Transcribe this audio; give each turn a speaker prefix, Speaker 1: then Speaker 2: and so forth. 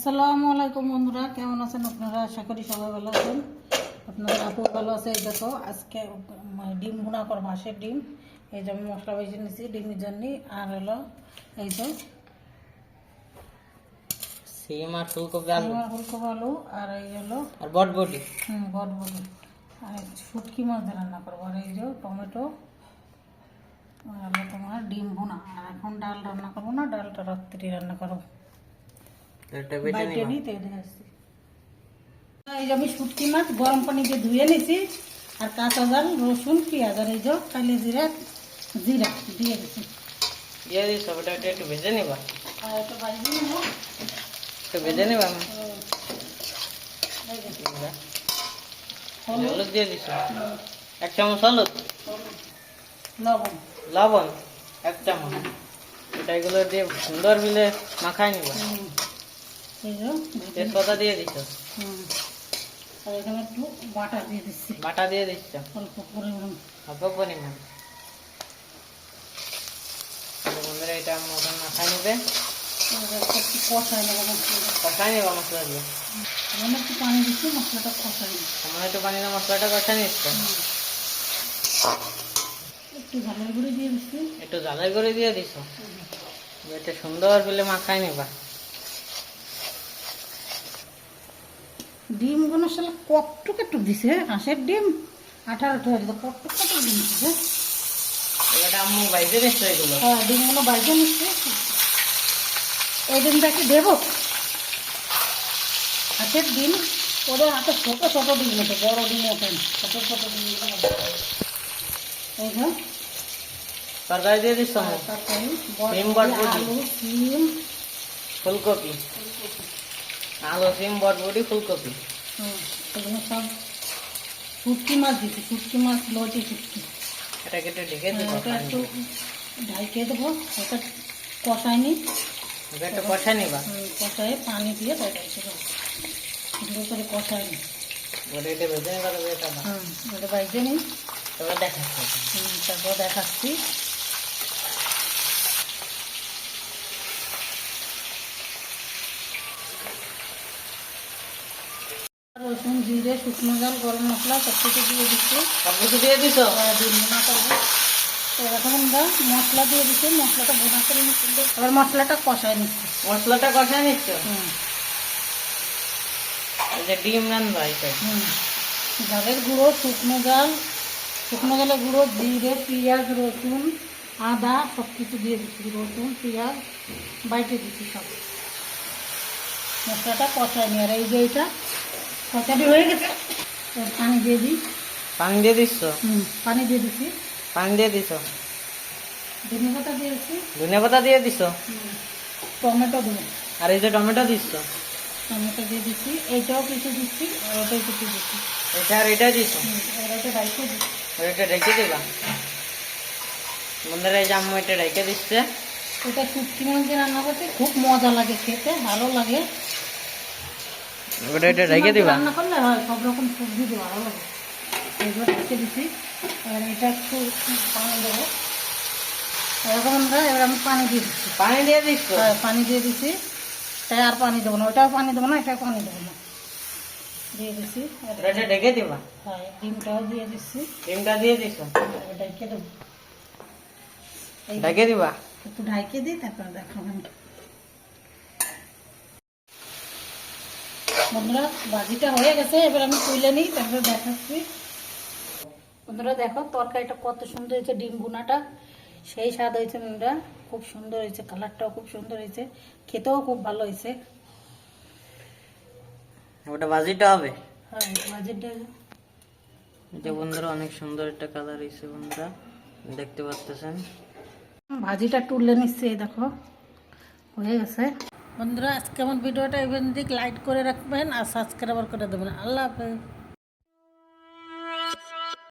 Speaker 1: আসসালামু আলাইকুম বন্ধুরা, কেমন আছেন আপনারা? আশা করি সবাই ভালো আছেন। আপনাদের আপু ভালো আছে। এই দেখো আজকে ডিম ভুনা করবো, হাঁসের ডিম। এই যে আমি মশলা ভেজে নিয়েছি ডিমের জন্য। আর হলো এই যে
Speaker 2: সিম আর ফুলকপি
Speaker 1: আলু আর এই হলো
Speaker 2: আর বটবটি।
Speaker 1: বটবটি আর শুটকি মাছ দিয়ে রান্না করবো। আর এই যে টমেটো আর হলো তোমার ডিম ভুনা। আর এখন ডাল রান্না করবো না, ডালটা রাত্রি রান্না করবো। এই যে আমি শুটকি মাছ গরম পানি দিয়ে ধুয়ে নিয়েছি। আর কাঁচা জাল, রসুন, পেঁয়াজ আর এই যে কালি জিরা জিরা দিয়ে দিচ্ছি।
Speaker 2: দিয়ে দিস ওটা একটু ভেজে নিবা।
Speaker 1: আর এটা ভাজিয়ে নেবো,
Speaker 2: একটু ভেজে নিবা। হলুদ দিয়ে দিস, 1 চামচ হলুদ,
Speaker 1: লবণ
Speaker 2: লবণ 1 চামচ। এটা এগুলো দিয়ে সুন্দর মিলে মাখাই নিবা।
Speaker 1: এই যে
Speaker 2: তেজপাতা দিয়ে দিস।
Speaker 1: আর এখানে একটু বাটা দিয়ে দিচ্ছি,
Speaker 2: বাটা দিয়ে দিস
Speaker 1: অল্প পরিমাণ।
Speaker 2: অল্প পরিমাণ। বন্ধুরা এটা মতন মাখাই নিবে,
Speaker 1: একটু কষাই নেবো মশলাটা।
Speaker 2: কষাই নিবা মশলা দিয়ে।
Speaker 1: সামান্য একটু পানি দিচ্ছি, মশলাটা কষাই নেবো।
Speaker 2: সামান্য একটু পানি দিয়ে মশলাটা কষাই নিচ্ছে।
Speaker 1: একটু ঝালের গুঁড়ি দিয়ে দিচ্ছি,
Speaker 2: একটু ঝালের গুঁড়ি দিয়ে দিস। এটা সুন্দর মিলে মাখাই নিবা।
Speaker 1: ডিমগুলো আসলে কটটুক একটু দিছে, হাঁসের ডিম 18টা হয়ে যেত, কটটুক কটটুক ডিম দিছে।
Speaker 2: এটা আম্মু বাইজে নিচ্ছে এগুলো।
Speaker 1: হ্যাঁ, ডিমগুলো বাইজে নিচ্ছে। এই ডিমটাকে দেবো, হাঁসের ডিম। ওদের হাতে ছোট ছোট ডিম ওঠে, বড় ডিম ওঠেন, ছোট ছোট ডিম। এই যে
Speaker 2: তরকারি দিয়ে দিচ্ছ,
Speaker 1: তরকারি,
Speaker 2: সিম বটবটি,
Speaker 1: আলু, সিম,
Speaker 2: ফুলকপি, আলু, সিম, বটবটি, ফুলকপি।
Speaker 1: এগুলো সব শুটকি মাছ দিচ্ছি, শুটকি মাছ লটি শুটকি।
Speaker 2: এটাকে একটু ঢেকে দেবো,
Speaker 1: ওটা একটু ঢাইকে দেবো, ওটা কষায়নি।
Speaker 2: ওটা একটু কষাই নিবা।
Speaker 1: কষায় পানি দিয়ে তরকারি ছিল, এগুলো করে কষায়নি।
Speaker 2: ওটা একটু ভেজে নিবা, তবে এটা না।
Speaker 1: ওটা বাইজে নিই,
Speaker 2: তবে দেখাচ্ছি।
Speaker 1: তারপর দেখাচ্ছি। রসুন, জিরে, শুকনো জল, গরম মশলা সব কিছু দিয়ে দিচ্ছি।
Speaker 2: সব কিছু দিয়ে দিছ।
Speaker 1: ডিম ভুনা করবো। এরকম আমরা মশলা দিয়ে দিচ্ছি, মশলাটা ভুনা করে নিচ্ছি। এবার মশলাটা কষায় নিচ্ছি।
Speaker 2: মশলাটা কষাই নিচ্ছ। এই যে ডিম রান্না এটা।
Speaker 1: ঝালের গুঁড়ো, শুকনো জলের গুঁড়ো, জিরে, পেঁয়াজ, রসুন, আদা সব কিছু দিয়ে দিচ্ছি। রসুন, পেঁয়াজ বাইটে দিচ্ছি সব। মশলাটা কষায় নিয়ে, আর এই যে এটা কষাটি হয়ে গেছে, পানি দিয়ে দিই।
Speaker 2: পানি দিয়ে দিচ্ছ।
Speaker 1: পানি দিয়ে দিচ্ছি।
Speaker 2: পানি দিয়ে দিছ।
Speaker 1: ধনে পাতা দিয়েছি।
Speaker 2: ধনে পাতা দিয়ে দিছ।
Speaker 1: টমেটো দেবো।
Speaker 2: আর এই যে টমেটো দিচ্ছ।
Speaker 1: টমেটো দিয়ে দিচ্ছি, এইটাও কিছু দিচ্ছি, আর ওটাও কিছু দিচ্ছি।
Speaker 2: এটা আর এটা দিছ।
Speaker 1: আর এটা রাইখে দিচ্ছি।
Speaker 2: এটা রেখে দিবা। বন্ধুরা এই যে আম্মু এটা রেখে দিচ্ছে।
Speaker 1: এটা শুটকি মাছ দিয়ে রান্না করতে খুব মজা লাগে, খেতে ভালো লাগে।
Speaker 2: ওটা এটা রেখে দিবা।
Speaker 1: রান্না করলে হয় সব রকম সবজি দিয়ে ভালো লাগে। এগুলো রেখে দিচ্ছি। আর এটা একটু পানি দেবো। এরকম আমরা এবার আমি পানি দিয়ে দিচ্ছি।
Speaker 2: পানি দিয়ে দিচ্ছ।
Speaker 1: পানি দিয়ে দিচ্ছি, তাই আর পানি দেবো না। ওটাও পানি দেবো না, এটাও পানি দেবো না, দিয়ে দিচ্ছি।
Speaker 2: এটা ঢেকে দিবা।
Speaker 1: হ্যাঁ, ডিমটাও দিয়ে দিচ্ছি।
Speaker 2: ডিমটা দিয়ে দিছ।
Speaker 1: ঢেকে দেবো,
Speaker 2: ঢেকে দিবা।
Speaker 1: একটু ঢাইকে দিই, তারপর দেখাবেন। বন্ধুরা ভাজিটা হয়ে গেছে, এবার আমি তুলে নিই, তারপরে দেখাচ্ছি। বন্ধুরা দেখো তরকারিটা কত সুন্দর হয়েছে, ডিম ভুনাটা সেই স্বাদ হয়েছে। বন্ধুরা খুব সুন্দর হয়েছে, কালারটাও খুব সুন্দর হয়েছে, খেতেও খুব ভালো হয়েছে।
Speaker 2: ওটা ভাজিটা হবে।
Speaker 1: হ্যাঁ, ভাজিটা
Speaker 2: যে বন্ধুরা অনেক সুন্দর একটা কালার হয়েছে। বন্ধুরা দেখতে পাচ্ছেন,
Speaker 1: ভাজিটা তুলে নিচ্ছে। এই দেখো হয়ে গেছে। বন্ধুরা আজকে আমার ভিডিওটা এবার দিক লাইক করে রাখবেন আর সাবস্ক্রাইব করে দেবেন। আল্লাহ হাফেজ।